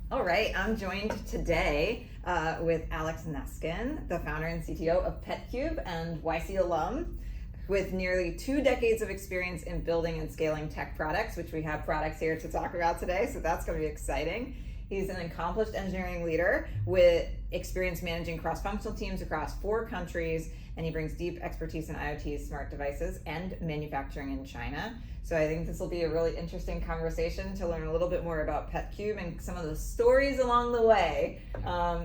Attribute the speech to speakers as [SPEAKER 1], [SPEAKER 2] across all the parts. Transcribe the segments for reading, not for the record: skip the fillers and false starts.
[SPEAKER 1] All right, I'm joined today with Alex Neskin, the founder and CTO of Petcube and YC alum, with nearly 2 decades of experience in building and scaling tech products, which we have products here to talk about today, so that's going to be exciting. He's an accomplished engineering leader with experience managing cross-functional teams across 4 countries, and he brings deep expertise in IoT, smart devices, and manufacturing in China. So I think this will be a really interesting conversation to learn a little bit more about Petcube and some of the stories along the way,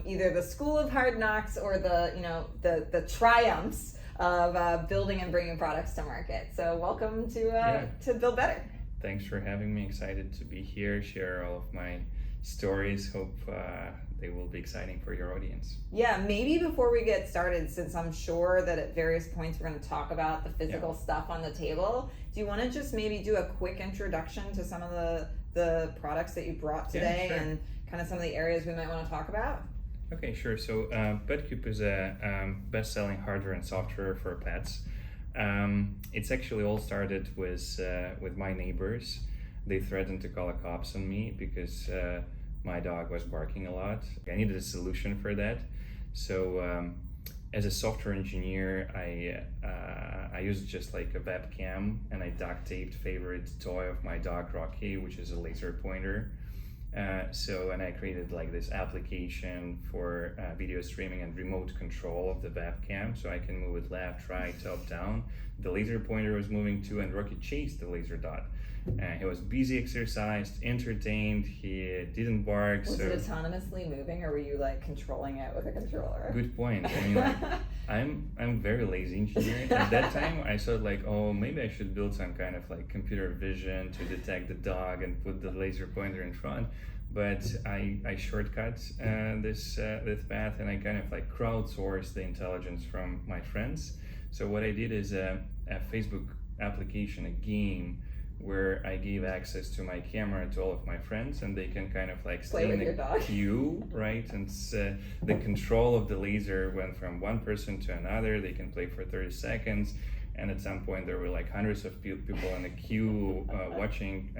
[SPEAKER 1] either the school of hard knocks or the triumphs of building and bringing products to market. So welcome to Build Better.
[SPEAKER 2] Thanks for having me. Excited to be here, share all of my stories. Hope they will be exciting for your audience.
[SPEAKER 1] Yeah, maybe before we get started, since I'm sure that at various points we're going to talk about the physical stuff on the table, do you want to just maybe do a quick introduction to some of the products that you brought today and kind of some of the areas we might want to talk about?
[SPEAKER 2] Okay, sure. So Petcube is a best-selling hardware and software for pets. It's actually all started with my neighbors. They threatened to call the cops on me because my dog was barking a lot. I needed a solution for that. So as a software engineer, I used just like a webcam, and I duct-taped favorite toy of my dog, Rocky, which is a laser pointer. And I created like this application for video streaming and remote control of the webcam, so I can move it left, right, top, down. The laser pointer was moving too, and Rocky chased the laser dot. He was busy, exercised, entertained. He didn't bark.
[SPEAKER 1] Was it autonomously moving, or were you like controlling it with a controller?
[SPEAKER 2] Good point. I mean, like, I'm very lazy engineer. At that time, I thought like, oh, maybe I should build some kind of like computer vision to detect the dog and put the laser pointer in front. But I shortcut this path, and I kind of like crowdsourced the intelligence from my friends. So what I did is a Facebook application, a game, where I gave access to my camera to all of my friends, and they can kind of like stay in a queue, right? And the control of the laser went from one person to another. They can play for 30 seconds. And at some point there were like hundreds of people in the queue watching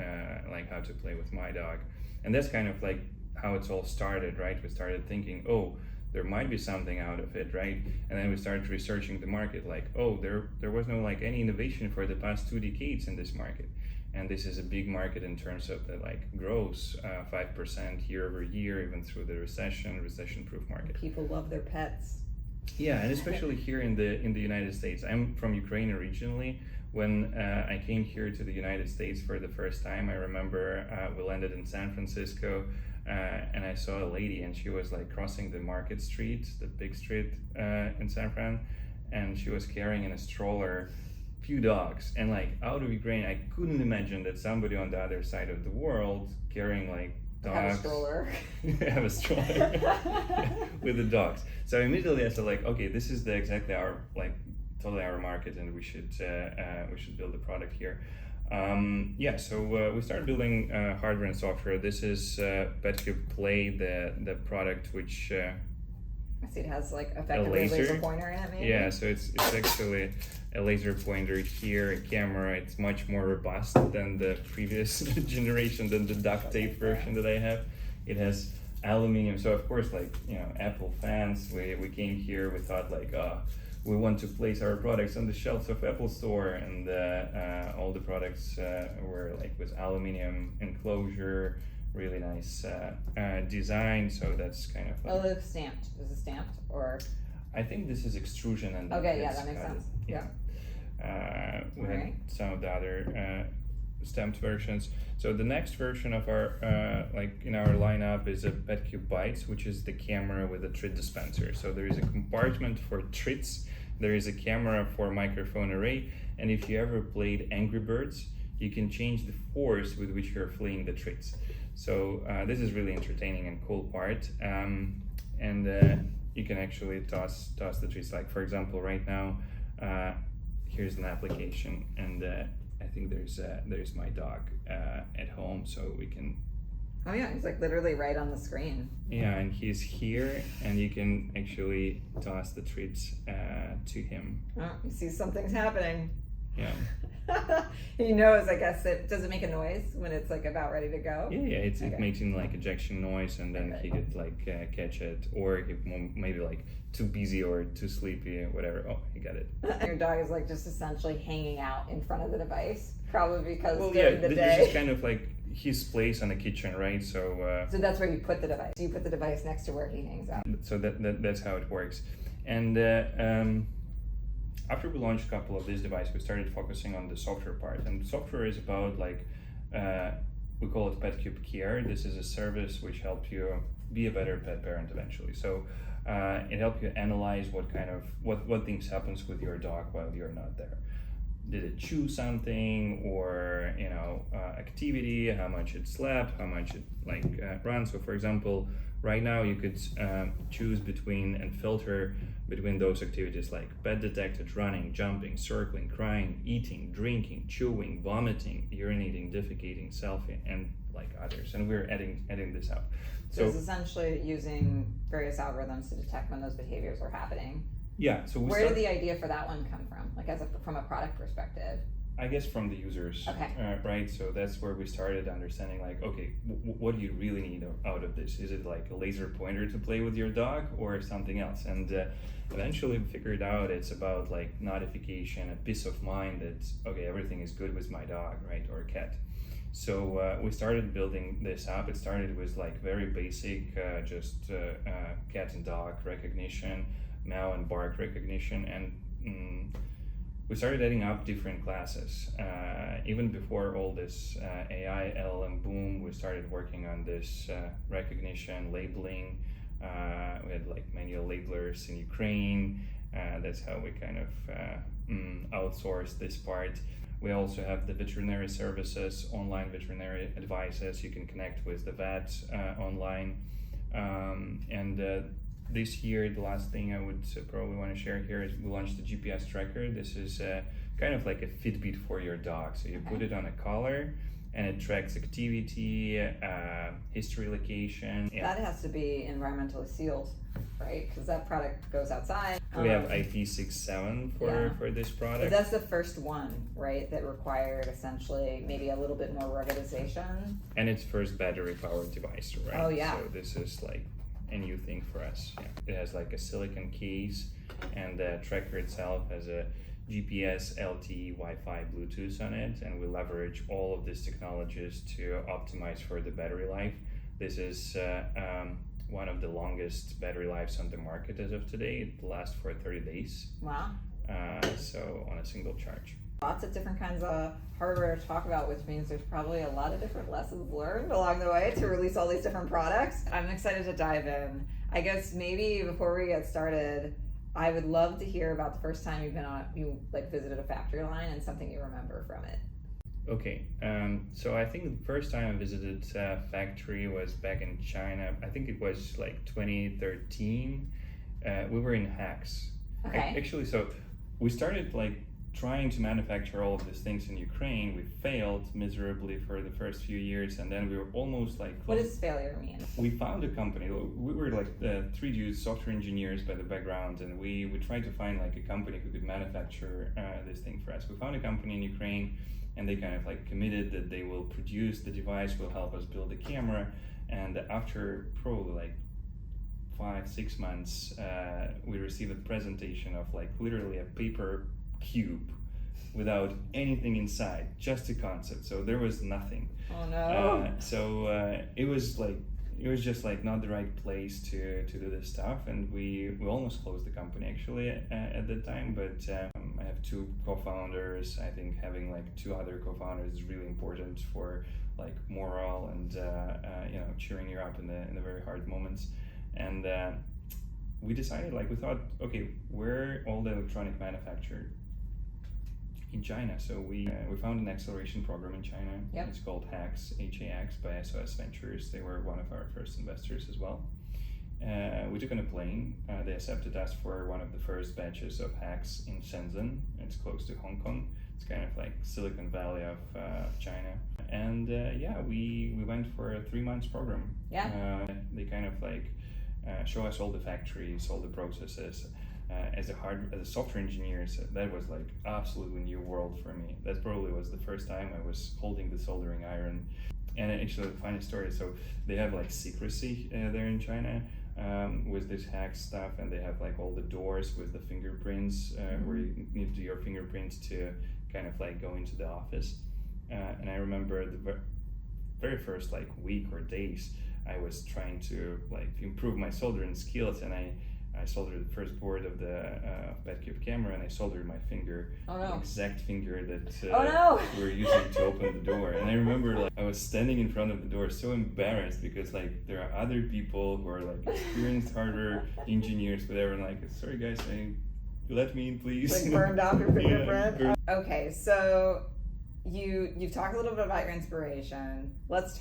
[SPEAKER 2] like how to play with my dog. And that's kind of like how it's all started, right? We started thinking, oh, there might be something out of it, right? And then we started researching the market, like, oh, there was no like any innovation for the past 2 decades in this market. And this is a big market in terms of the like growth, 5% year over year, even through the recession-proof market.
[SPEAKER 1] People love their pets.
[SPEAKER 2] Yeah, and especially here in the United States. I'm from Ukraine originally. When I came here to the United States for the first time, I remember we landed in San Francisco, and I saw a lady, and she was like crossing the market street, the big street in San Fran, and she was carrying in a stroller few dogs. And like out of Ukraine, I couldn't imagine that somebody on the other side of the world carrying like dogs.
[SPEAKER 1] Have a stroller.
[SPEAKER 2] Have a stroller with the dogs. So immediately I said like, okay, this is exactly our like totally our market, and we should build a product here. So we started building hardware and software. This is Petcube Play, the product which
[SPEAKER 1] I see it has like effectively a laser pointer in it, maybe?
[SPEAKER 2] Yeah, so it's actually a laser pointer here, a camera. It's much more robust than the previous generation, than the duct-tape version that I have. It has aluminum. So of course, like, you know, Apple fans, we came here, we thought like, we want to place our products on the shelves of Apple Store, and all the products were like with aluminum enclosure, really nice design. So that's kind of like,
[SPEAKER 1] oh, it's stamped. Is it stamped, or?
[SPEAKER 2] I think this is extrusion, and
[SPEAKER 1] okay, yeah, that makes sense. Yeah.
[SPEAKER 2] We had some of the other stamped versions. So the next version of our like in our lineup is a Petcube Bites, which is the camera with a treat dispenser. So there is a compartment for treats, there is a camera for microphone array, and if you ever played Angry Birds, you can change the force with which you're fleeing the treats. So this is really entertaining and cool part, and you can actually toss the treats. Like for example, right now, here's an application, and I think there's my dog at home, so we can.
[SPEAKER 1] Oh yeah, he's like literally right on the screen.
[SPEAKER 2] Yeah, and he's here, and you can actually toss the treats to him.
[SPEAKER 1] Oh, you see something's happening.
[SPEAKER 2] Yeah.
[SPEAKER 1] He knows, I guess. Does it make a noise when it's like about ready to go?
[SPEAKER 2] Yeah, it
[SPEAKER 1] Okay.
[SPEAKER 2] makes like ejection noise, and then he could like catch it, or he maybe like too busy or too sleepy or whatever. Oh, he got it.
[SPEAKER 1] Your dog is like just essentially hanging out in front of the device, probably because
[SPEAKER 2] Well,
[SPEAKER 1] during
[SPEAKER 2] yeah,
[SPEAKER 1] the
[SPEAKER 2] this
[SPEAKER 1] day.
[SPEAKER 2] is kind of like his place on the kitchen, right? So
[SPEAKER 1] So that's where you put the device. You put the device next to where he hangs out.
[SPEAKER 2] so that's how it works. And after we launched a couple of these devices, we started focusing on the software part. And software is about like we call it Petcube Care. This is a service which helps you be a better pet parent eventually. So it helps you analyze what things happens with your dog while you're not there. Did it chew something, or activity, how much it slept, how much it ran. So for example, right now you could choose between and filter between those activities like pet detected, running, jumping, circling, crying, eating, drinking, chewing, vomiting, urinating, defecating, selfie, and like others. And we're adding this up.
[SPEAKER 1] So it's essentially using various algorithms to detect when those behaviors are happening.
[SPEAKER 2] Yeah. So
[SPEAKER 1] where did the idea for that one come from? Like from a product perspective?
[SPEAKER 2] I guess from the users,
[SPEAKER 1] okay.
[SPEAKER 2] Right? So that's where we started understanding like, okay, what do you really need out of this? Is it like a laser pointer to play with your dog or something else? And eventually we figured out it's about like notification, a peace of mind that, okay, everything is good with my dog, right? Or cat. So we started building this up. It started with like very basic, just cat and dog recognition, meow and bark recognition, and we started adding up different classes. Even before all this AI, LLM boom, we started working on this recognition, labeling. We had like manual labelers in Ukraine. That's how we kind of outsourced this part. We also have the veterinary services, online veterinary advices. You can connect with the vet online. This year, the last thing I would probably want to share here is we launched the GPS tracker. This is kind of like a Fitbit for your dog. So you put it on a collar, and it tracks activity, history, location.
[SPEAKER 1] That has to be environmentally sealed, right? Because that product goes outside.
[SPEAKER 2] We have IP67 for this product.
[SPEAKER 1] But that's the first one, right? That required essentially maybe a little bit more ruggedization.
[SPEAKER 2] And it's first battery-powered device, right?
[SPEAKER 1] Oh yeah.
[SPEAKER 2] So this is like a new thing for us. Yeah. It has like a silicon case, and the tracker itself has a GPS, LTE, Wi-Fi, Bluetooth on it, and we leverage all of these technologies to optimize for the battery life. This is one of the longest battery lives on the market as of today. It lasts for 30 days.
[SPEAKER 1] Wow.
[SPEAKER 2] So on a single charge.
[SPEAKER 1] Lots of different kinds of hardware to talk about, which means there's probably a lot of different lessons learned along the way to release all these different products. I'm excited to dive in. I guess maybe before we get started, I would love to hear about the first time you visited a factory line and something you remember from it.
[SPEAKER 2] Okay, so I think the first time I visited a factory was back in China. I think it was like 2013. We were in Hacks.
[SPEAKER 1] Okay.
[SPEAKER 2] Actually, so we started like trying to manufacture all of these things in Ukraine. We failed miserably for the first few years, and then we were almost like...
[SPEAKER 1] What does failure mean?
[SPEAKER 2] We found a company. We were like three dudes, software engineers by the background, and we tried to find like a company who could manufacture this thing for us. We found a company in Ukraine, and they kind of like committed that they will produce the device, will help us build the camera, and after probably like 5-6 months, we received a presentation of like literally a paper cube without anything inside, just a concept. So there was nothing.
[SPEAKER 1] Oh no.
[SPEAKER 2] It was just like not the right place to do this stuff, and we almost closed the company actually at that time. But I have two co-founders. I think having like two other co-founders is really important for like morale and cheering you up in the very hard moments. And we decided, like, we thought, okay, where all the electronic manufactured? In China. So we found an acceleration program in China.
[SPEAKER 1] Yep.
[SPEAKER 2] It's called HAX, H-A-X, by SOS Ventures. They were one of our first investors as well. We took on a plane. They accepted us for one of the first batches of HAX in Shenzhen. It's close to Hong Kong. It's kind of like Silicon Valley of China. And we went for a 3 months program.
[SPEAKER 1] Yeah.
[SPEAKER 2] They kind of like show us all the factories, all the processes. as a software engineer, so that was like absolutely new world for me. That probably was the first time I was holding the soldering iron. And actually, the funny story. So they have like secrecy there in China with this hack stuff, and they have like all the doors with the fingerprints where you need to do your fingerprints to kind of like go into the office. And I remember the very first like week or days, I was trying to like improve my soldering skills, and I soldered the first board of the Petcube camera, and I soldered my finger, the exact finger that we were using to open the door. And I remember like I was standing in front of the door, so embarrassed because like there are other people who are like experienced hardware engineers, whatever. And like, sorry guys, let me in, please.
[SPEAKER 1] Like burned off your fingerprint. Okay, so you've talked a little bit about your inspiration. Let's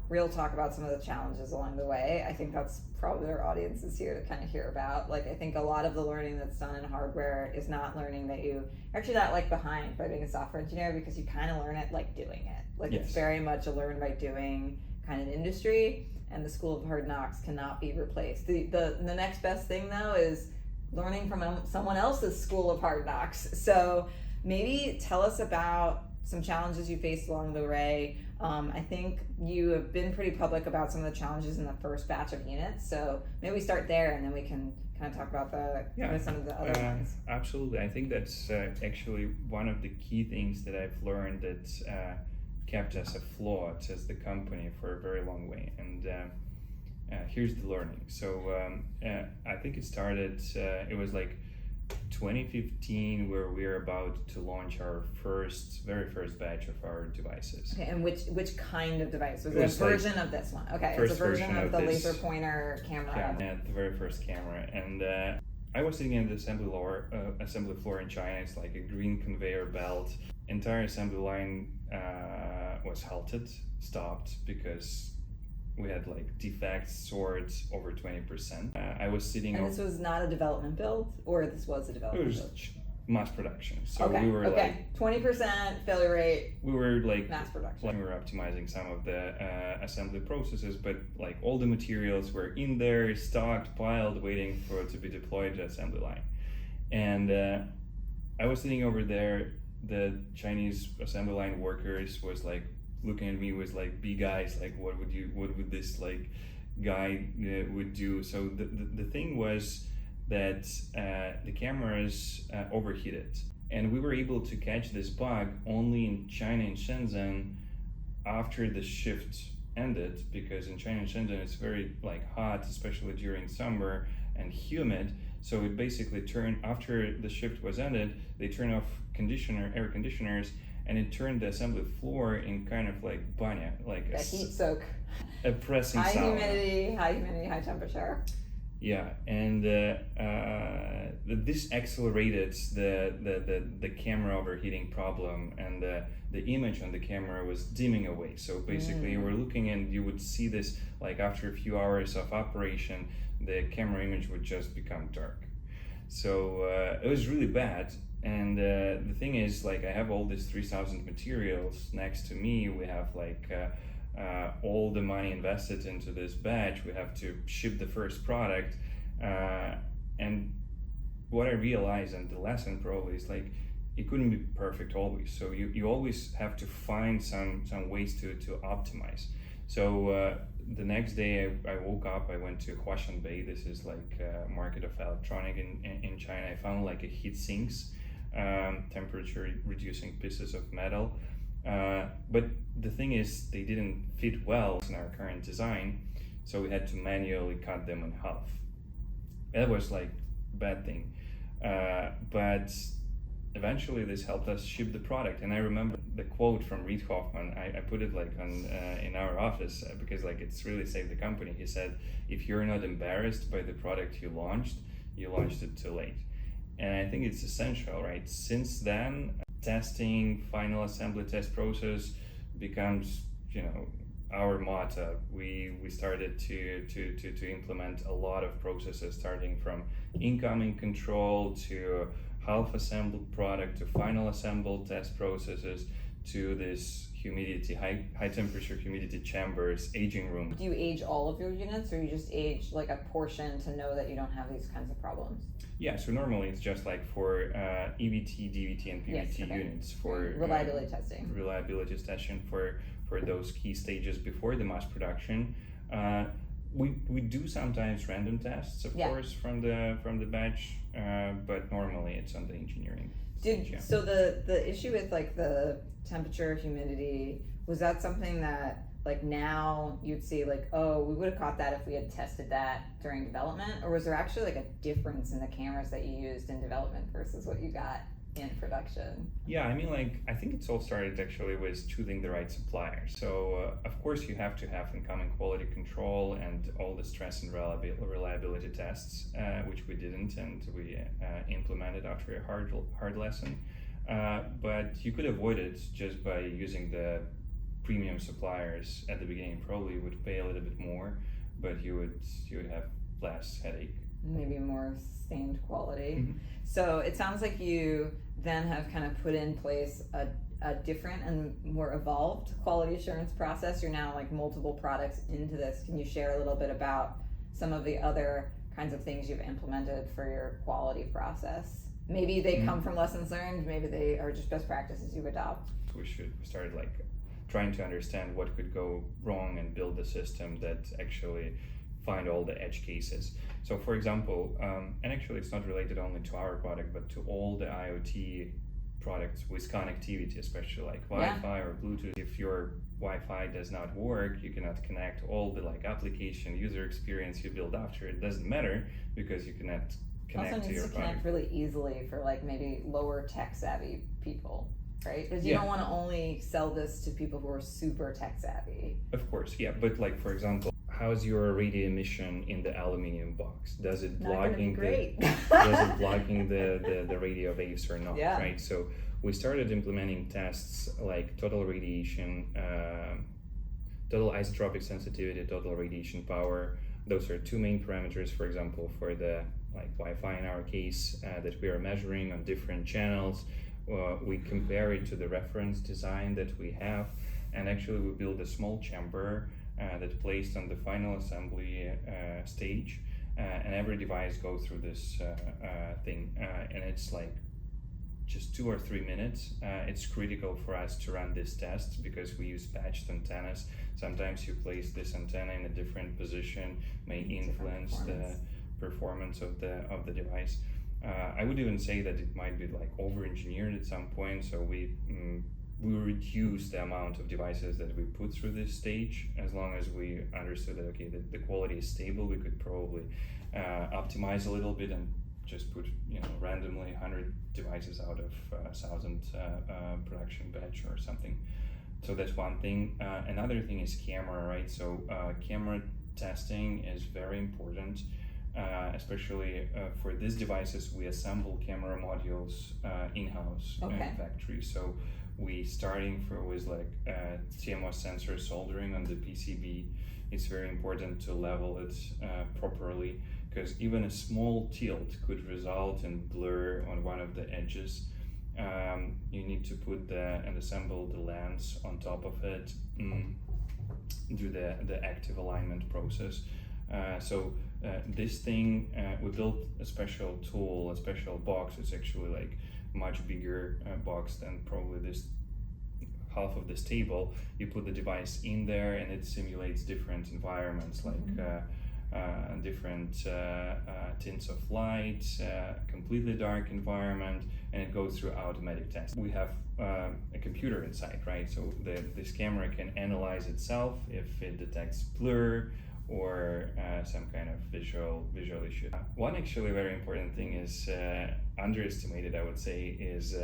[SPEAKER 1] real talk about some of the challenges along the way. I think that's probably our audience is here to kind of hear about. Like, I think a lot of the learning that's done in hardware is not learning that you're actually not like behind by being a software engineer, because you kind of learn it like doing it. Like It's very much a learn by doing kind of industry, and the school of hard knocks cannot be replaced. The next best thing though is learning from someone else's school of hard knocks. So maybe tell us about some challenges you faced along the way. I think you have been pretty public about some of the challenges in the first batch of units. So maybe we start there, and then we can kind of talk about some of the other ones.
[SPEAKER 2] Absolutely. I think that's actually one of the key things that I've learned that kept us afloat as the company for a very long way. And here's the learning. So I think it started, it was like 2015, where we were about to launch our very first batch of our devices.
[SPEAKER 1] Okay, and which kind of device? Was it a version of this one? Okay, it's a version of the laser pointer camera.
[SPEAKER 2] Yeah, the very first camera. And I was sitting in the assembly floor in China. It's like a green conveyor belt. Entire assembly line was stopped, because we had like defects, sorts over 20%. I was sitting.
[SPEAKER 1] And this was not a development build, or this was a development build?
[SPEAKER 2] Mass production. So we were like
[SPEAKER 1] 20% failure rate.
[SPEAKER 2] We were like
[SPEAKER 1] mass production.
[SPEAKER 2] We were optimizing some of the assembly processes, but like all the materials were in there, stocked, piled, waiting to be deployed to the assembly line. And I was sitting over there. The Chinese assembly line workers was like looking at me with like big eyes, like what would this like guy would do. So the thing was that the cameras overheated, and we were able to catch this bug only in China and Shenzhen after the shift ended, because in China and Shenzhen it's very like hot, especially during summer, and humid. So it basically turned, after the shift was ended, they turned off air conditioners, and it turned the assembly floor in kind of like banya, like
[SPEAKER 1] a heat soak,
[SPEAKER 2] a pressing
[SPEAKER 1] high
[SPEAKER 2] sauna.
[SPEAKER 1] humidity, high temperature.
[SPEAKER 2] Yeah, and this accelerated the camera overheating problem, and the image on the camera was dimming away. So basically, you were looking and you would see this, like after a few hours of operation, the camera image would just become dark. So it was really bad. And the thing is, like, I have all these 3,000 materials next to me. We have like all the money invested into this batch. We have to ship the first product. And what I realized, and the lesson probably, is like, it couldn't be perfect always. So you always have to find some ways to optimize. So the next day I woke up, I went to Huashanbei. This is like a market of electronic in China. I found like a heat sinks, temperature reducing pieces of metal. But the thing is, they didn't fit well in our current design, so we had to manually cut them in half. That was like a bad thing. But eventually this helped us ship the product. And I remember the quote from Reid Hoffman. I put it like on in our office because like it's really saved the company. He said, if you're not embarrassed by the product you launched it too late. And I think it's essential, right? Since then, testing, final assembly test process becomes, our motto. We started to implement a lot of processes, starting from incoming control to half assembled product to final assembled test processes to this high temperature humidity chambers aging room.
[SPEAKER 1] Do you age all of your units, or you just age like a portion to know that you don't have these kinds of problems?
[SPEAKER 2] Yeah, so normally it's just like for EVT, DVT, and PVT units for
[SPEAKER 1] reliability testing.
[SPEAKER 2] Reliability testing for those key stages before the mass production. We do sometimes random tests, of course, from the batch, but normally it's on the engineering stage.
[SPEAKER 1] So the issue with like the temperature, humidity, was that something that like now you'd see like, oh, we would have caught that if we had tested that during development, or was there actually like a difference in the cameras that you used in development versus what you got in production?
[SPEAKER 2] Yeah, I mean, like, I think it's all started actually with choosing the right supplier. So of course you have to have incoming quality control and all the stress and reliability tests, which we didn't, and we implemented after a hard lesson. But you could avoid it just by using the premium suppliers at the beginning. Probably would pay a little bit more, but you would have less headache.
[SPEAKER 1] Maybe more sustained quality.
[SPEAKER 2] Mm-hmm.
[SPEAKER 1] So it sounds like you then have kind of put in place a different and more evolved quality assurance process. You're now like multiple products into this. Can you share a little bit about some of the other kinds of things you've implemented for your quality process? Maybe they come from lessons learned, maybe they are just best practices you adopt.
[SPEAKER 2] We started like trying to understand what could go wrong and build a system that actually find all the edge cases. So for example, and actually it's not related only to our product, but to all the IoT products with connectivity, especially like Wi-Fi or Bluetooth. If your Wi-Fi does not work, you cannot connect all the like application user experience you build after. It doesn't matter because you cannot connect
[SPEAKER 1] also
[SPEAKER 2] to your
[SPEAKER 1] needs to connect really easily for like maybe lower tech savvy people, right? Because you don't want to only sell this to people who are super tech savvy. Of course,
[SPEAKER 2] yeah, but like for example, how's your radio emission in the aluminum box? Does it blocking the radio waves or not?
[SPEAKER 1] Yeah.
[SPEAKER 2] Right. So we started implementing tests like total radiation, total isotropic sensitivity, total radiation power. Those are two main parameters, for example, for the like Wi-Fi in our case that we are measuring on different channels. We compare it to the reference design that we have, and actually we build a small chamber that's placed on the final assembly stage, and every device goes through this thing, and it's like just 2 or 3 minutes. It's critical for us to run this test because we use patched antennas. Sometimes you place this antenna in a different position, may influence the performance of the device. I would even say that it might be like over-engineered at some point, so we reduce the amount of devices that we put through this stage. As long as we understood that the quality is stable, we could probably optimize a little bit and just put randomly 100 devices out of 1,000 production batch or something. So that's one thing. Another thing is camera, right? So camera testing is very important. Especially for these devices, we assemble camera modules in-house in factory. So we starting with like CMOS sensor soldering on the PCB. It's very important to level it properly, because even a small tilt could result in blur on one of the edges. You need to put and assemble the lens on top of it, do the active alignment process. This thing, we built a special tool, a special box. It's actually like much bigger box than probably this half of this table. You put the device in there and it simulates different environments, like different tints of light, completely dark environment, and it goes through automatic tests. We have a computer inside, right? So this camera can analyze itself if it detects blur or some kind of visual issue. One actually very important thing is underestimated, I would say, is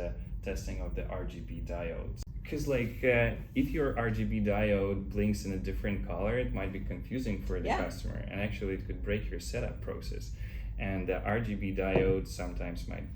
[SPEAKER 2] testing of the RGB diodes. Because like if your RGB diode blinks in a different color, it might be confusing for the customer, and actually it could break your setup process. And the RGB diodes sometimes might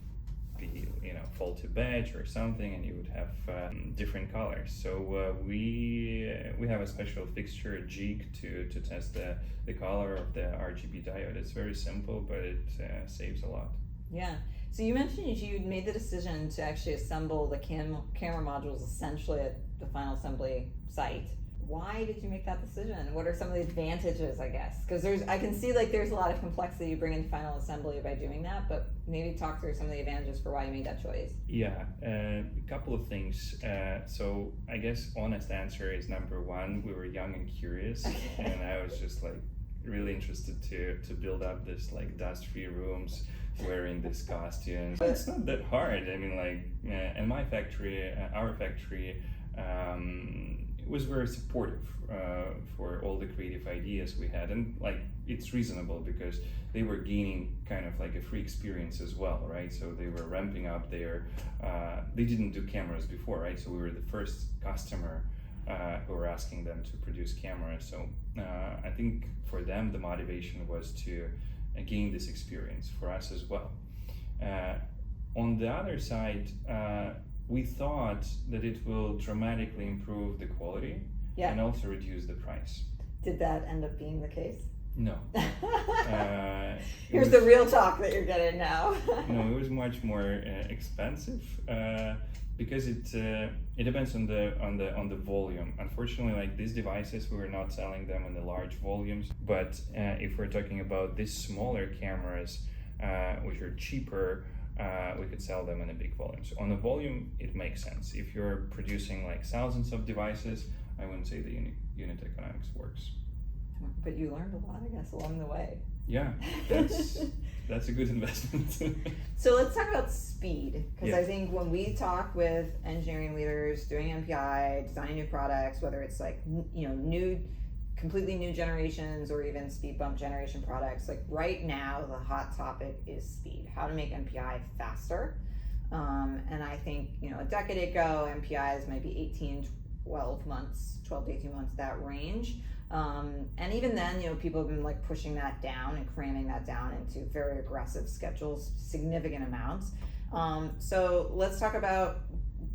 [SPEAKER 2] be faulty batch or something, and you would have different colors. So we have a special fixture, a jig, to test the color of the RGB diode. It's very simple, but it saves a lot.
[SPEAKER 1] Yeah. So you mentioned you made the decision to actually assemble the camera modules essentially at the final assembly site. Why did you make that decision? What are some of the advantages, I guess? Because I can see like there's a lot of complexity you bring into final assembly by doing that, but maybe talk through some of the advantages for why you made that choice.
[SPEAKER 2] Yeah, a couple of things. So I guess honest answer is number one, we were young and curious, and I was just like really interested to build up this like dust-free rooms, wearing these costumes. It's not that hard. I mean, like, and my factory, our factory, was very supportive for all the creative ideas we had, and like it's reasonable because they were gaining kind of like a free experience as well, right? So they were ramping up their they didn't do cameras before, right? So we were the first customer who were asking them to produce cameras. So I think for them the motivation was to gain this experience, for us as well. On the other side, we thought that it will dramatically improve the quality and also reduce the price.
[SPEAKER 1] Did that end up being the case?
[SPEAKER 2] No.
[SPEAKER 1] Here's the real talk that you're getting now.
[SPEAKER 2] No, it was much more expensive because it depends on the volume. Unfortunately, like these devices, we were not selling them in the large volumes. But if we're talking about these smaller cameras, which are cheaper, we could sell them in a big volume. So on the volume, it makes sense. If you're producing like thousands of devices, I wouldn't say the unit economics works.
[SPEAKER 1] But you learned a lot, I guess, along the way.
[SPEAKER 2] Yeah, that's a good investment.
[SPEAKER 1] So let's talk about speed, because I think when we talk with engineering leaders doing MPI, designing new products, whether it's like completely new generations or even speed bump generation products, like right now the hot topic is speed, how to make MPI faster. And I think a decade ago MPIs might be 12 to 18 months, that range. And even then, people have been like pushing that down and cramming that down into very aggressive schedules, significant amounts. So let's talk about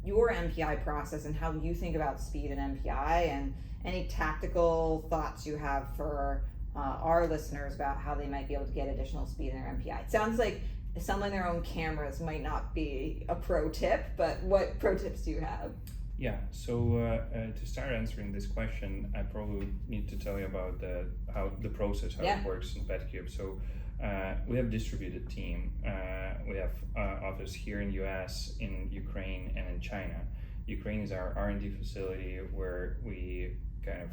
[SPEAKER 1] your MPI process and how you think about speed and MPI, and any tactical thoughts you have for our listeners about how they might be able to get additional speed in their MPI. It sounds like assembling their own cameras might not be a pro tip, but what pro tips do you have?
[SPEAKER 2] Yeah, so to start answering this question, I probably need to tell you about how the process, it works in Petcube. So we have distributed team. We have office here in US, in Ukraine, and in China. Ukraine is our R&D facility where we kind of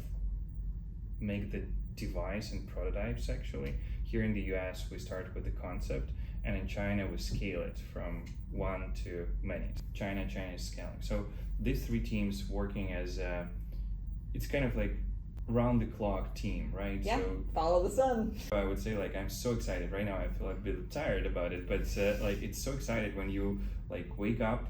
[SPEAKER 2] make the device and prototypes actually. Here in the US, we start with the concept, and in China, we scale it from one to many. China is scaling. So these three teams working as it's kind of like round the clock team, right?
[SPEAKER 1] Yeah,
[SPEAKER 2] so
[SPEAKER 1] follow the sun.
[SPEAKER 2] I would say like I'm so excited right now. I feel like a bit tired about it, but like it's so excited when you like wake up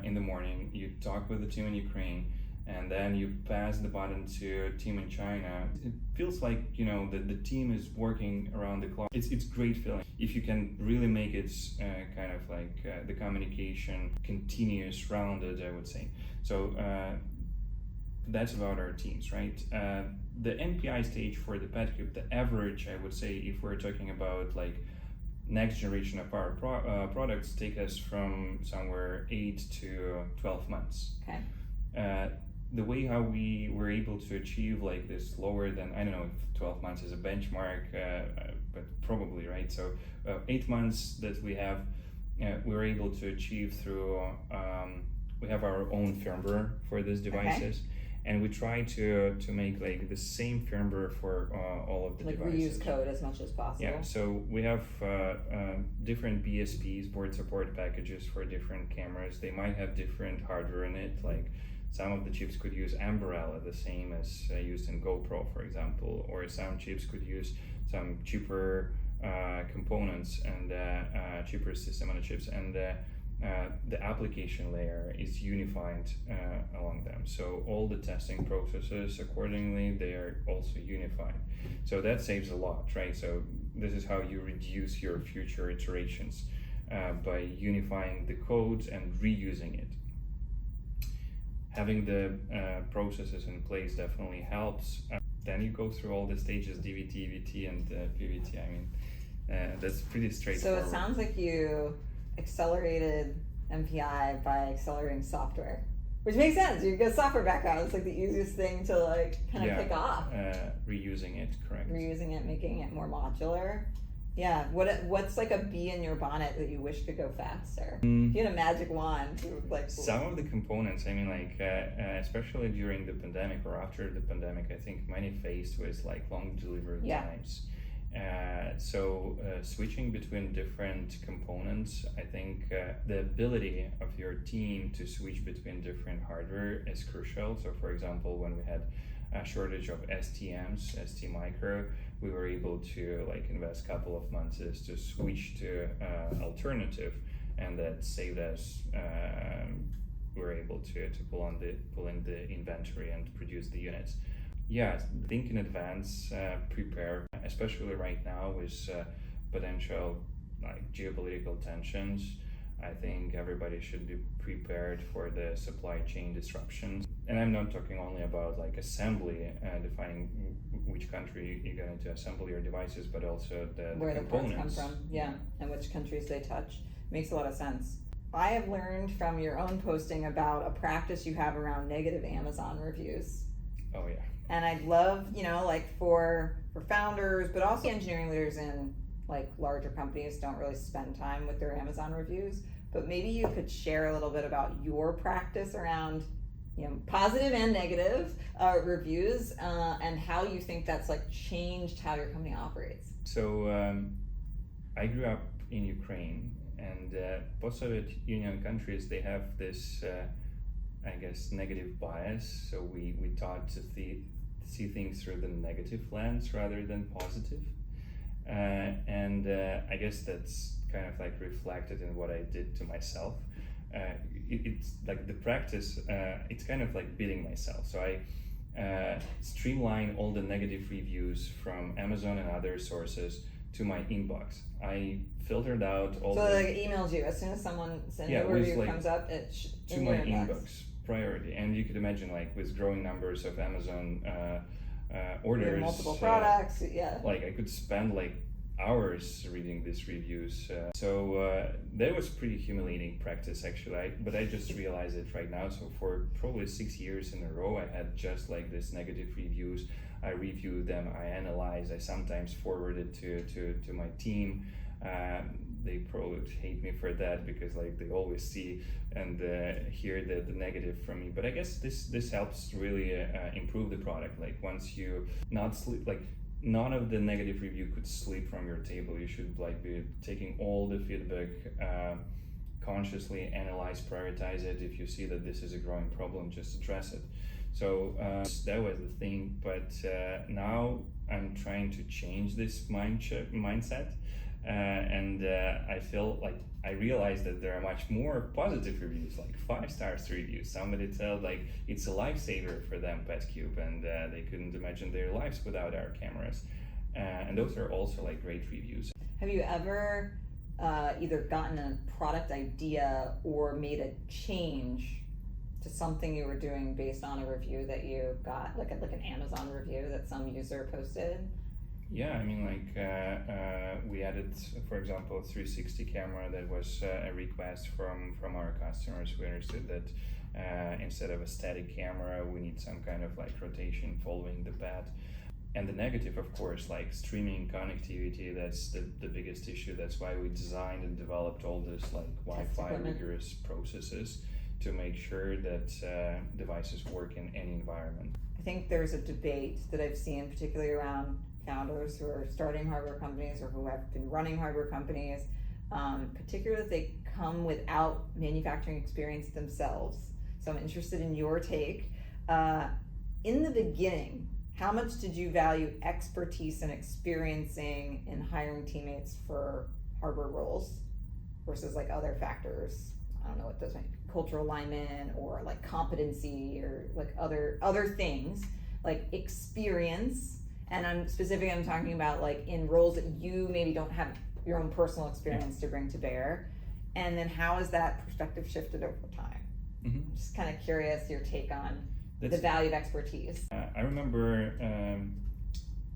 [SPEAKER 2] in the morning, you talk with the team in Ukraine, and then you pass the baton to a team in China. It feels like the team is working around the clock. It's great feeling if you can really make it kind of like the communication continuous, rounded, I would say. So that's about our teams, right? The NPI stage for the Petcube, the average, I would say, if we're talking about like next generation of our products, take us from somewhere 8 to 12 months.
[SPEAKER 1] Okay.
[SPEAKER 2] The way how we were able to achieve like this lower than, I don't know if 12 months is a benchmark, but probably, right? So 8 months that we have, we were able to achieve through, we have our own firmware for these devices. Okay. And we try to make like the same firmware for all of the devices.
[SPEAKER 1] Reuse code as much as possible.
[SPEAKER 2] Yeah, so we have different BSPs, board support packages for different cameras. They might have different hardware in it, like some of the chips could use Umbrella, the same as used in GoPro, for example, or some chips could use some cheaper components and cheaper system on the chips, and the application layer is unified along them. So all the testing processes, accordingly, they are also unified. So that saves a lot, right? So this is how you reduce your future iterations by unifying the codes and reusing it. Having the processes in place definitely helps. Then you go through all the stages, DVT, EVT, and PVT. I mean, That's pretty
[SPEAKER 1] So
[SPEAKER 2] straightforward.
[SPEAKER 1] it sounds like you accelerated MPI by accelerating software, which makes sense. You get software background. It's like the easiest thing to like kind of pick off.
[SPEAKER 2] Reusing it, correct.
[SPEAKER 1] Reusing it, making it more modular. Yeah. What's like a bee in your bonnet that you wish could go faster? If you had a magic wand, you would like.
[SPEAKER 2] Some of the components, I mean, like, especially during the pandemic or after the pandemic, I think many faced with like long delivery times. So switching between different components, I think the ability of your team to switch between different hardware is crucial. So for example, when we had a shortage of STMs, ST micro, we were able to like invest a couple of months to switch to alternative, and that saved us. We were able to pull in the inventory and produce the units. Yeah, think in advance, prepare, especially right now with potential like geopolitical tensions. I think everybody should be prepared for the supply chain disruptions. And I'm not talking only about like assembly, defining which country you're going to assemble your devices, but also the
[SPEAKER 1] where
[SPEAKER 2] components.
[SPEAKER 1] The parts come from, and which countries they touch. Makes a lot of sense. I have learned from your own posting about a practice you have around negative Amazon reviews.
[SPEAKER 2] Oh yeah.
[SPEAKER 1] And I'd love, like for founders, but also engineering leaders in like larger companies don't really spend time with their Amazon reviews. But maybe you could share a little bit about your practice around, positive and negative reviews, and how you think that's like changed how your company operates.
[SPEAKER 2] So I grew up in Ukraine, and post-Soviet Union countries, they have this, I guess, negative bias. So we taught to see things through the negative lens rather than positive. And I guess that's kind of like reflected in what I did to myself. It's like the practice, it's kind of like beating myself. So I streamline all the negative reviews from Amazon and other sources to my inbox. I filtered out all
[SPEAKER 1] like it emails you as soon as someone sends a review like, comes up, it's
[SPEAKER 2] to my inbox priority. And you could imagine like with growing numbers of Amazon orders,
[SPEAKER 1] multiple products,
[SPEAKER 2] like I could spend like hours reading these reviews. So that was pretty humiliating practice actually, but I just realized it right now. So for probably 6 years in a row, I had just like this negative reviews. I reviewed them, I analyzed, I sometimes forwarded to my team. They probably would hate me for that because like they always see and hear the negative from me. But I guess this helps really improve the product. Like once you not sleep, like none of the negative review could sleep from your table. You should like be taking all the feedback, consciously analyze, prioritize it. If you see that this is a growing problem, just address it. So that was the thing. But now I'm trying to change this mindset. And I feel like I realized that there are much more positive reviews, like 5-star reviews. Somebody told like it's a lifesaver for them, Petcube, and they couldn't imagine their lives without our cameras. And those are also like great reviews.
[SPEAKER 1] Have you ever either gotten a product idea or made a change to something you were doing based on a review that you got, like an Amazon review that some user posted?
[SPEAKER 2] Yeah, I mean, like we added, for example, a 360 camera that was a request from our customers. We understood that instead of a static camera, we need some kind of like rotation following the path. And the negative, of course, like streaming connectivity, that's the biggest issue. That's why we designed and developed all this like Wi-Fi rigorous processes to make sure that devices work in any environment.
[SPEAKER 1] I think there's a debate that I've seen, particularly around founders who are starting hardware companies or who have been running hardware companies, particularly if they come without manufacturing experience themselves. So I'm interested in your take. In the beginning, how much did you value expertise and experiencing in hiring teammates for hardware roles versus like other factors? I don't know what those might be, cultural alignment or like competency or like other things, like experience. And I'm talking about like in roles that you maybe don't have your own personal experience to bring to bear. And then how has that perspective shifted over time? I'm just kind of curious your take on the value of expertise.
[SPEAKER 2] I remember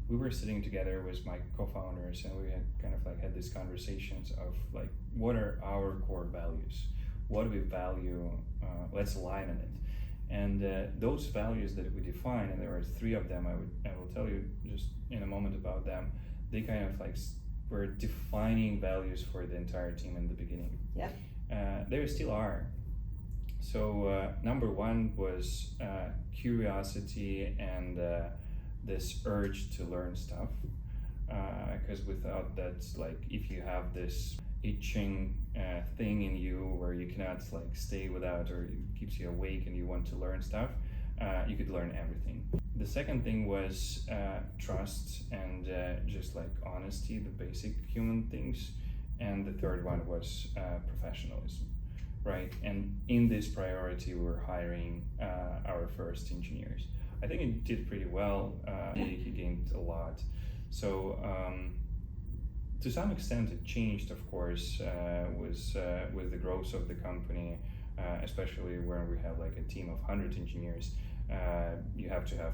[SPEAKER 2] we were sitting together with my co-founders, and we had kind of like had these conversations of like, what are our core values? What do we value? Let's align on it. And those values that we define, and there are 3 of them, I will tell you just in a moment about them. They kind of like were defining values for the entire team in the beginning.
[SPEAKER 1] Yeah.
[SPEAKER 2] There still are. So number 1 was curiosity and this urge to learn stuff. Because without that, like if you have this itching thing in you where you cannot like stay without, or it keeps you awake and you want to learn stuff, you could learn everything. The second thing was trust and just like honesty, the basic human things. And the third one was professionalism, right? And in this priority, we were hiring our first engineers. I think it did pretty well. He gained a lot. So to some extent, it changed, of course, with the growth of the company, especially where we have like a team of 100 engineers. You have to have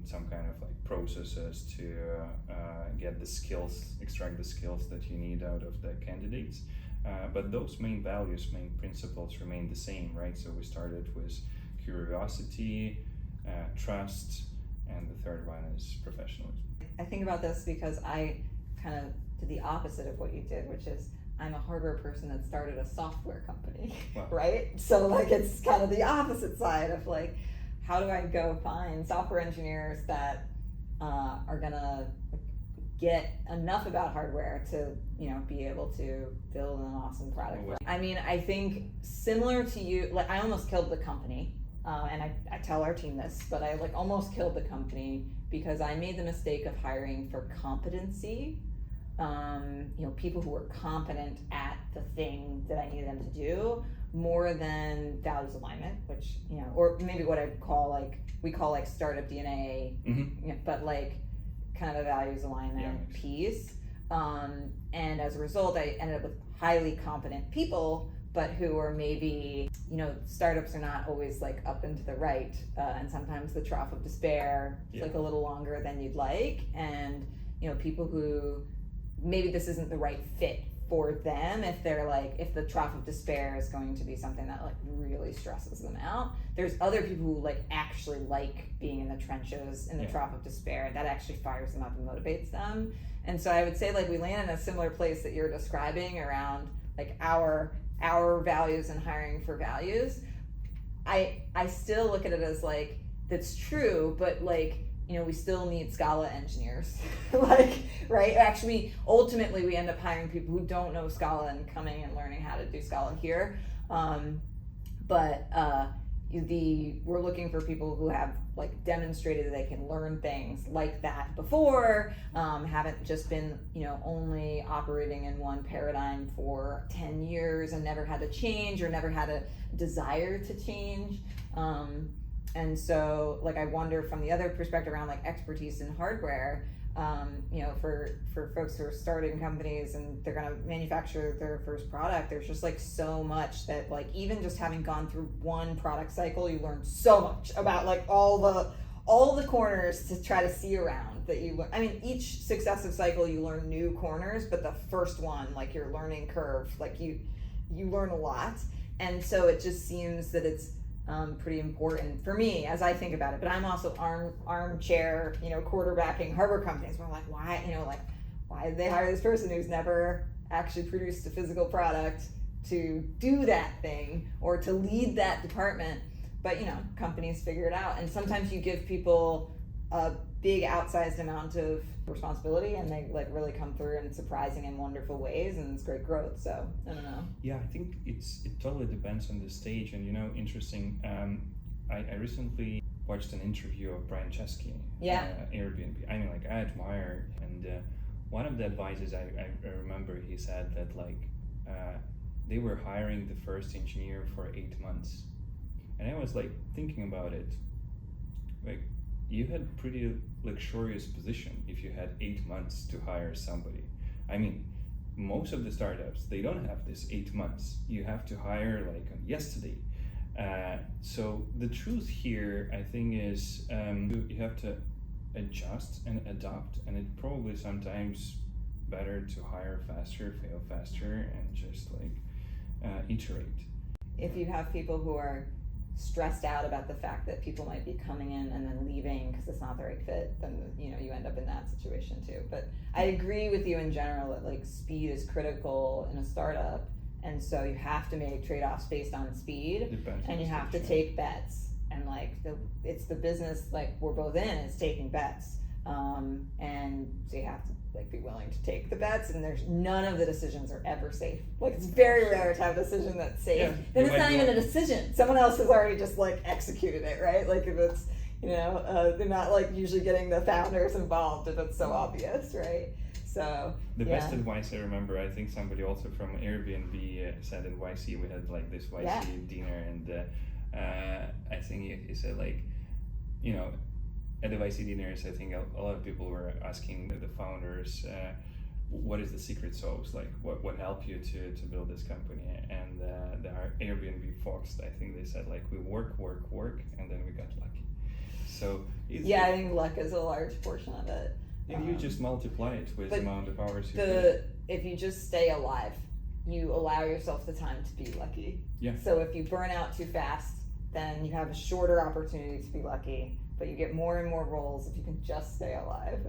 [SPEAKER 2] some kind of like processes to get the skills, extract the skills that you need out of the candidates. But those main values, main principles remain the same, right? So we started with curiosity, trust, and the third one is professionalism.
[SPEAKER 1] I think about this because I kind of did the opposite of what you did, which is I'm a hardware person that started a software company,
[SPEAKER 2] Wow.
[SPEAKER 1] right? So like it's kind of the opposite side of like, how do I go find software engineers that are gonna get enough about hardware to, you know, be able to build an awesome product? I mean, I think similar to you, like I almost killed the company, and I tell our team this, but I like almost killed the company because I made the mistake of hiring for competency. You know, people who were competent at the thing that I needed them to do, more than values alignment, which, you know, or maybe what I call like, we call like startup DNA, you know, but like kind of a values alignment piece. And as a result, I ended up with highly competent people, but who are maybe, you know, startups are not always like up and to the right. And sometimes the trough of despair is like a little longer than you'd like. And, you know, people who maybe this isn't the right fit for them, if they're like, if the trough of despair is going to be something that like really stresses them out. There's other people who like actually like being in the trenches in the trough of despair. That actually fires them up and motivates them. And so I would say like we land in a similar place that you're describing around like our values and hiring for values. I still look at it as like, that's true, but like, you know, we still need Scala engineers, like, right? Actually, ultimately, we end up hiring people who don't know Scala and coming and learning how to do Scala here. But we're looking for people who have like demonstrated that they can learn things like that before, haven't just been, you know, only operating in one paradigm for 10 years and never had to change or never had a desire to change. And so, like, I wonder from the other perspective around like expertise in hardware, you know, for folks who are starting companies and they're gonna manufacture their first product, there's just like so much that like even just having gone through one product cycle, you learn so much about like all the corners to try to see around that you learn. I mean, each successive cycle you learn new corners, but the first one, like your learning curve, like you learn a lot, and so it just seems that it's pretty important for me as I think about it. But I'm also armchair, you know, quarterbacking hardware companies where I'm like, why, you know, like, why did they hire this person who's never actually produced a physical product to do that thing or to lead that department? But, you know, companies figure it out. And sometimes you give people a big outsized amount of responsibility and they like really come through in surprising and wonderful ways, and it's great growth. So I don't know.
[SPEAKER 2] Yeah, I think it totally depends on the stage. And, you know, interesting, I recently watched an interview of Brian Chesky, Airbnb. I mean, like, I admire, and one of the advices I remember, he said that like they were hiring the first engineer for 8 months. And I was like thinking about it, like, you had pretty luxurious position if you had 8 months to hire somebody. I mean, most of the startups, they don't have this 8 months. You have to hire like yesterday. So the truth here, I think, is you have to adjust and adapt, and it probably sometimes better to hire faster, fail faster, and just like iterate.
[SPEAKER 1] If you have people who are stressed out about the fact that people might be coming in and then leaving because it's not the right fit, then you end up in that situation too. But I agree with you in general that like speed is critical in a startup, and so you have to make trade-offs based on speed, and you have to take bets. And like it's the business like we're both in is taking bets, and so you have to like be willing to take the bets. And there's none of the decisions are ever safe. Like it's very rare to have a decision that's safe.
[SPEAKER 2] Yeah,
[SPEAKER 1] then it's not even a decision. Someone else has already just like executed it, right? Like if it's they're not like usually getting the founders involved if it's so obvious, right? So
[SPEAKER 2] the best advice I remember, I think somebody also from Airbnb said in YC we had like this YC dinner, and I think he said like, at the YC dinners, I think a lot of people were asking the founders, what is the secret sauce? Like what helped you to build this company? And the Airbnb folks, I think they said like we work, and then we got lucky. So
[SPEAKER 1] I think luck is a large portion of it.
[SPEAKER 2] If you just multiply it with the amount of hours
[SPEAKER 1] if you just stay alive, you allow yourself the time to be lucky.
[SPEAKER 2] Yeah.
[SPEAKER 1] So if you burn out too fast, then you have a shorter opportunity to be lucky, but you get more and more roles if you can just stay alive.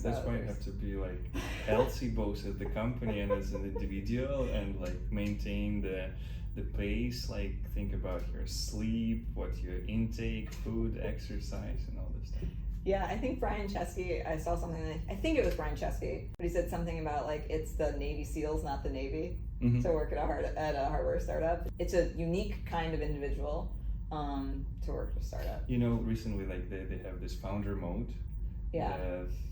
[SPEAKER 2] That's why you have to be like healthy both as the company and as an individual, and like maintain the pace, like think about your sleep, what your intake, food, exercise, and all this stuff.
[SPEAKER 1] Yeah, I think Brian Chesky, I saw something, I think it was Brian Chesky, but he said something about like it's the Navy SEALs, not the Navy, to work at a hardware startup. It's a unique kind of individual to work at a startup.
[SPEAKER 2] Recently like they have this founder mode.
[SPEAKER 1] Yeah.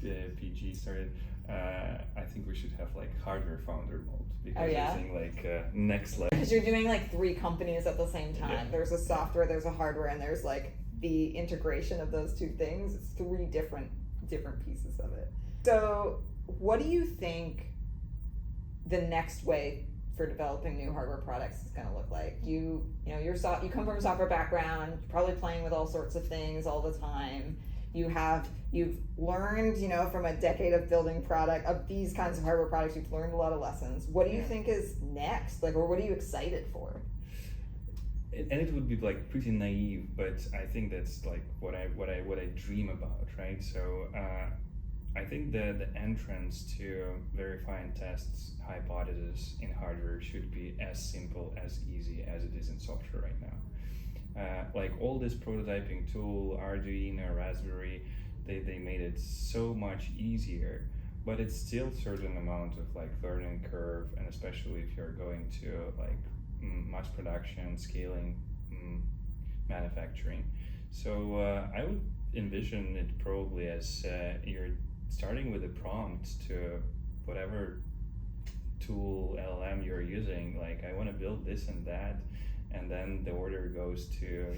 [SPEAKER 2] PG started. I think we should have like hardware founder mode, because I think like next level.
[SPEAKER 1] Because you're doing like 3 companies at the same time. Yeah. There's a software, there's a hardware, and there's like the integration of those 2 things. It's 3 different pieces of it. So what do you think the next way for developing new hardware products is going to look like? You come from a software background, you're probably playing with all sorts of things all the time. You've learned, from a decade of building of these kinds of hardware products, you've learned a lot of lessons. What do you think is next? Like, or what are you excited for?
[SPEAKER 2] And it would be like pretty naive, but I think that's like what I dream about, right? So I think the entrance to verify and test hypothesis in hardware should be as simple, as easy as it is in software right now. Like all this prototyping tool, Arduino, Raspberry, they made it so much easier, but it's still certain amount of like learning curve, and especially if you're going to like mass production, scaling, manufacturing. So I would envision it probably as you're starting with a prompt to whatever tool LLM you're using, like I want to build this and that, and then the order goes to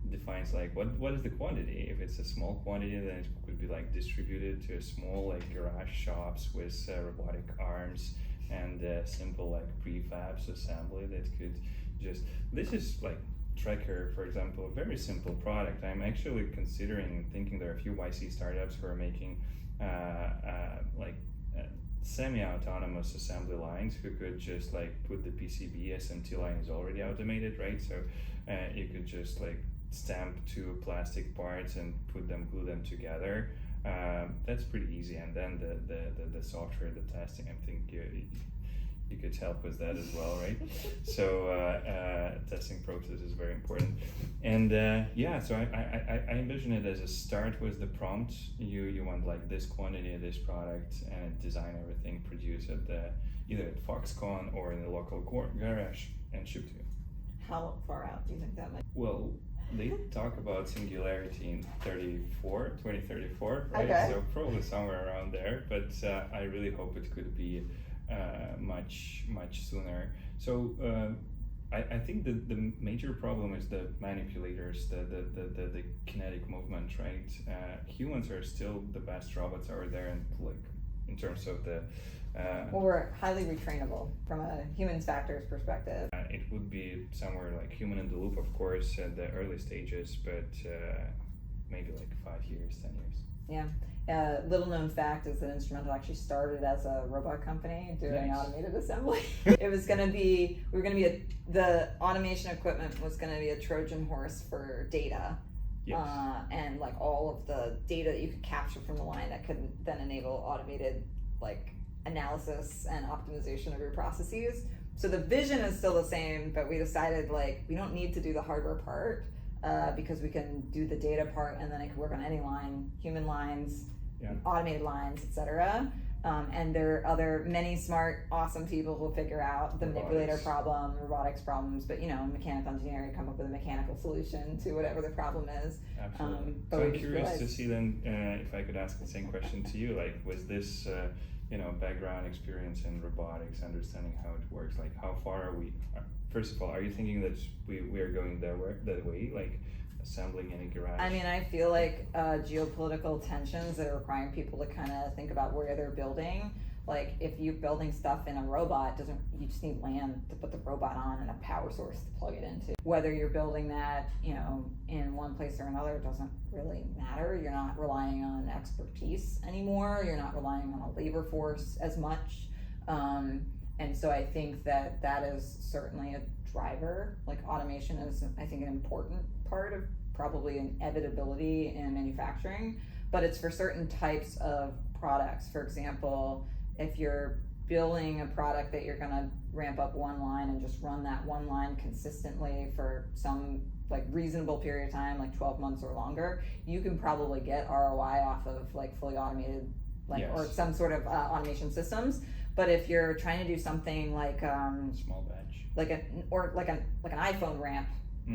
[SPEAKER 2] defines like what is the quantity. If it's a small quantity, then it could be like distributed to a small like garage shops with robotic arms and simple like prefabs assembly that could just, this is like Tracker, for example, a very simple product. I'm actually considering and thinking there are a few YC startups who are making semi-autonomous assembly lines who could just like put the PCB, SMT line is already automated, right? So you could just like stamp 2 plastic parts and glue them together. That's pretty easy, and then the software, the testing, I think you could help with that as well, right? So testing process is very important, and so I envision it as a start with the prompt. You want like this quantity of this product, and design everything, produce at either at Foxconn or in the local garage, and ship to you.
[SPEAKER 1] How far out do you think that might?
[SPEAKER 2] Well, they talk about singularity in 2034, right?
[SPEAKER 1] Okay.
[SPEAKER 2] So probably somewhere around there, but I really hope it could be much sooner. So I think the major problem is the manipulators, the kinetic movement, right? Humans are still the best robots out there, and like in terms of the
[SPEAKER 1] well, we're highly retrainable from a human factors perspective.
[SPEAKER 2] It would be somewhere like human in the loop, of course, at the early stages, but maybe like 5 years, 10 years.
[SPEAKER 1] Yeah. Little known fact is that Instrumental actually started as a robot company doing automated assembly. It was going to be, the automation equipment was going to be a Trojan horse for data.
[SPEAKER 2] Yes.
[SPEAKER 1] And like all of the data that you could capture from the line that could then enable automated like analysis and optimization of your processes. So the vision is still the same, but we decided like we don't need to do the hardware part because we can do the data part, and then it can work on any line, human lines, automated lines, etc. And there are many smart, awesome people who will figure out the manipulator problem, robotics problems, but mechanical engineering come up with a mechanical solution to whatever the problem is.
[SPEAKER 2] Absolutely. So I'm curious to see then, if I could ask the same question to you, like was this, background experience in robotics, understanding how it works, like how far are we, first of all, are you thinking that we are going that way, like assembling in a garage?
[SPEAKER 1] I mean, I feel like geopolitical tensions that are requiring people to kind of think about where they're building. Like if you're building stuff in a robot, you just need land to put the robot on and a power source to plug it into. Whether you're building that, in one place or another doesn't really matter. You're not relying on expertise anymore. You're not relying on a labor force as much. And so I think that is certainly a driver. Like automation is, I think, an important part of probably inevitability in manufacturing, but it's for certain types of products. For example, if you're building a product that you're going to ramp up one line and just run that one line consistently for some like reasonable period of time, like 12 months or longer, you can probably get ROI off of like fully automated, or some sort of automation systems. But if you're trying to do something like
[SPEAKER 2] small batch,
[SPEAKER 1] like an iPhone ramp,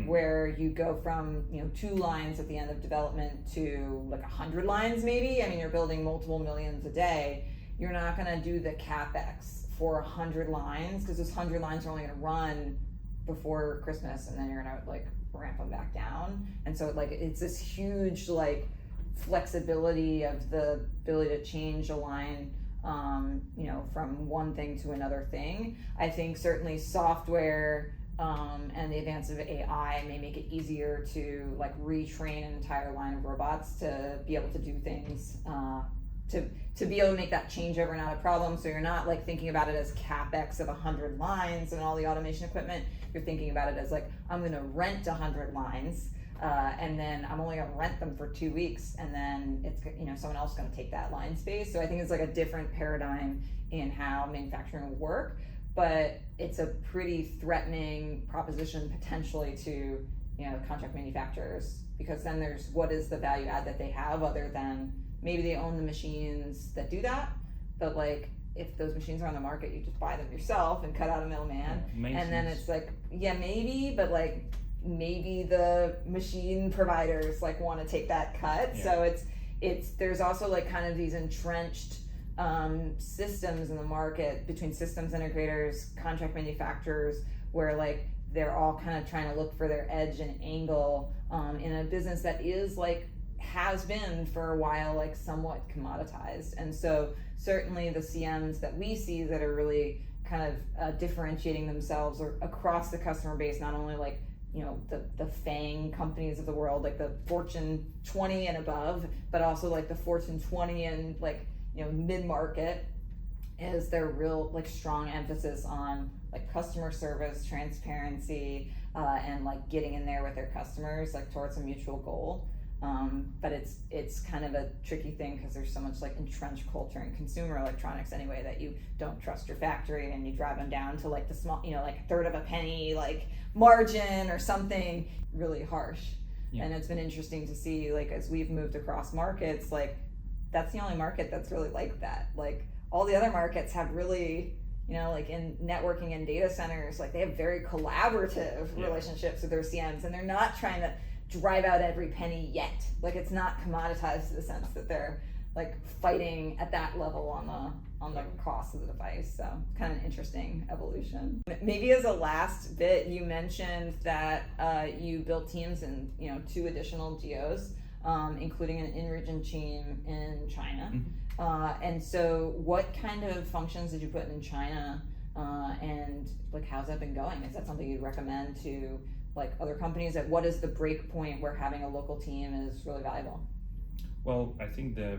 [SPEAKER 1] where you go from 2 lines at the end of development to like 100 lines, maybe. I mean, you're building multiple millions a day. You're not going to do the capex for 100 lines because those 100 lines are only going to run before Christmas, and then you're going to like ramp them back down. And so like it's this huge like flexibility of the ability to change a line, from one thing to another thing. I think certainly software and the advance of AI may make it easier to like retrain an entire line of robots to be able to do things, to be able to make that changeover not a problem. So you're not like thinking about it as capex of 100 lines and all the automation equipment. You're thinking about it as like, I'm going to rent 100 lines, and then I'm only going to rent them for 2 weeks, and then it's someone else is going to take that line space. So I think it's like a different paradigm in how manufacturing will work, but it's a pretty threatening proposition potentially to contract manufacturers, because then there's what is the value add that they have other than maybe they own the machines that do that, but like if those machines are on the market, you just buy them yourself and cut out a middleman. And then it's like, maybe, but like maybe the machine providers like want to take that cut. So it's there's also like kind of these entrenched systems in the market between systems integrators, contract manufacturers, where like they're all kind of trying to look for their edge and angle in a business that is like has been for a while like somewhat commoditized. And so certainly the CMs that we see that are really kind of differentiating themselves or across the customer base, not only like the FANG companies of the world, like the Fortune 20 and above, but also like the Fortune 20 and like mid-market, is their real like strong emphasis on like customer service, transparency, and like getting in there with their customers like towards a mutual goal. But it's kind of a tricky thing because there's so much like entrenched culture in consumer electronics anyway that you don't trust your factory and you drive them down to like the small, like a third of a penny like margin or something really harsh. And it's been interesting to see like as we've moved across markets, like that's the only market that's really like that. Like all the other markets have really, like in networking and data centers, like they have very collaborative relationships with their CMs, and they're not trying to drive out every penny yet. Like it's not commoditized to the sense that they're like fighting at that level on the cost of the device. So kind of an interesting evolution. Maybe as a last bit, you mentioned that you built teams in 2 additional geos, including an in-region team in China. And so what kind of functions did you put in China, and like how's that been going? Is that something you'd recommend to like other companies? At what is the break point where having a local team is really valuable?
[SPEAKER 2] Well, I think the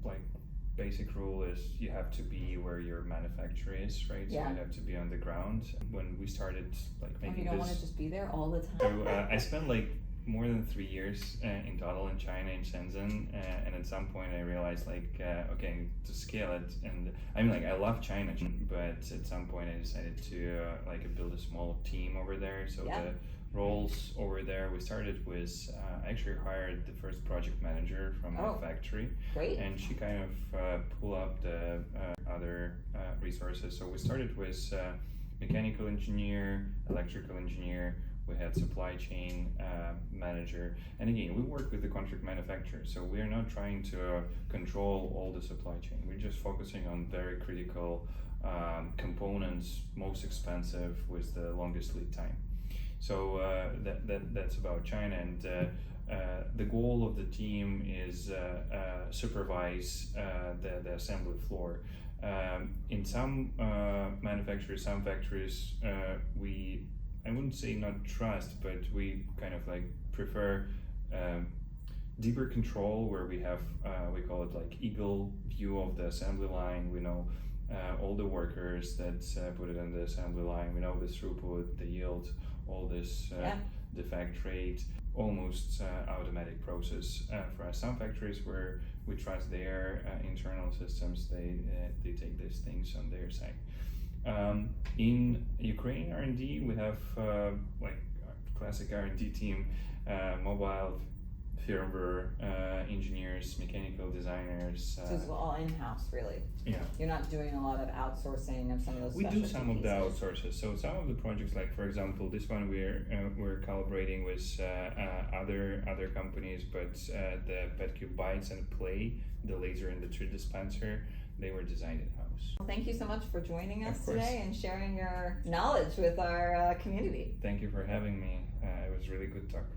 [SPEAKER 2] like basic rule is you have to be where your manufacturer is, right?
[SPEAKER 1] Yeah.
[SPEAKER 2] So you have to be on the ground. When we started like
[SPEAKER 1] You
[SPEAKER 2] making
[SPEAKER 1] don't
[SPEAKER 2] this,
[SPEAKER 1] want to just be there all the time.
[SPEAKER 2] so I spent like more than 3 years in total in China, in Shenzhen, and at some point I realized like okay, to scale it, and I mean like I love China, but at some point I decided to like build a small team over there. So
[SPEAKER 1] Yeah.
[SPEAKER 2] the roles over there, we started with I actually hired the first project manager from
[SPEAKER 1] Oh.
[SPEAKER 2] a factory,
[SPEAKER 1] Great.
[SPEAKER 2] and she kind of pulled up the other resources. So we started with mechanical engineer, electrical engineer. We had supply chain manager, and again, we work with the contract manufacturer. So we are not trying to control all the supply chain. We're just focusing on very critical components, most expensive with the longest lead time. So that's about China, and the goal of the team is supervise the assembly floor. In some manufacturers, some factories, I wouldn't say not trust, but we kind of like prefer deeper control, where we have we call it like eagle view of the assembly line. We know all the workers that put it on the assembly line. We know the throughput, the yield, all this defect rate, almost automatic process. For us, some factories where we trust their internal systems, they take these things on their side. In Ukraine R&D, we have like classic R&D team, mobile, firmware engineers, mechanical designers.
[SPEAKER 1] So it's all in-house, really.
[SPEAKER 2] Yeah.
[SPEAKER 1] You're not doing a lot of outsourcing of some of those.
[SPEAKER 2] We do
[SPEAKER 1] specialty
[SPEAKER 2] some of the
[SPEAKER 1] pieces.
[SPEAKER 2] outsources. So some of the projects, like for example, this one we're collaborating with other companies, but the Petcube bites and play, the laser and the treat dispenser, they were designed in-house.
[SPEAKER 1] Well, thank you so much for joining us
[SPEAKER 2] Of course.
[SPEAKER 1] today and sharing your knowledge with our community.
[SPEAKER 2] Thank you for having me. It was really good talk.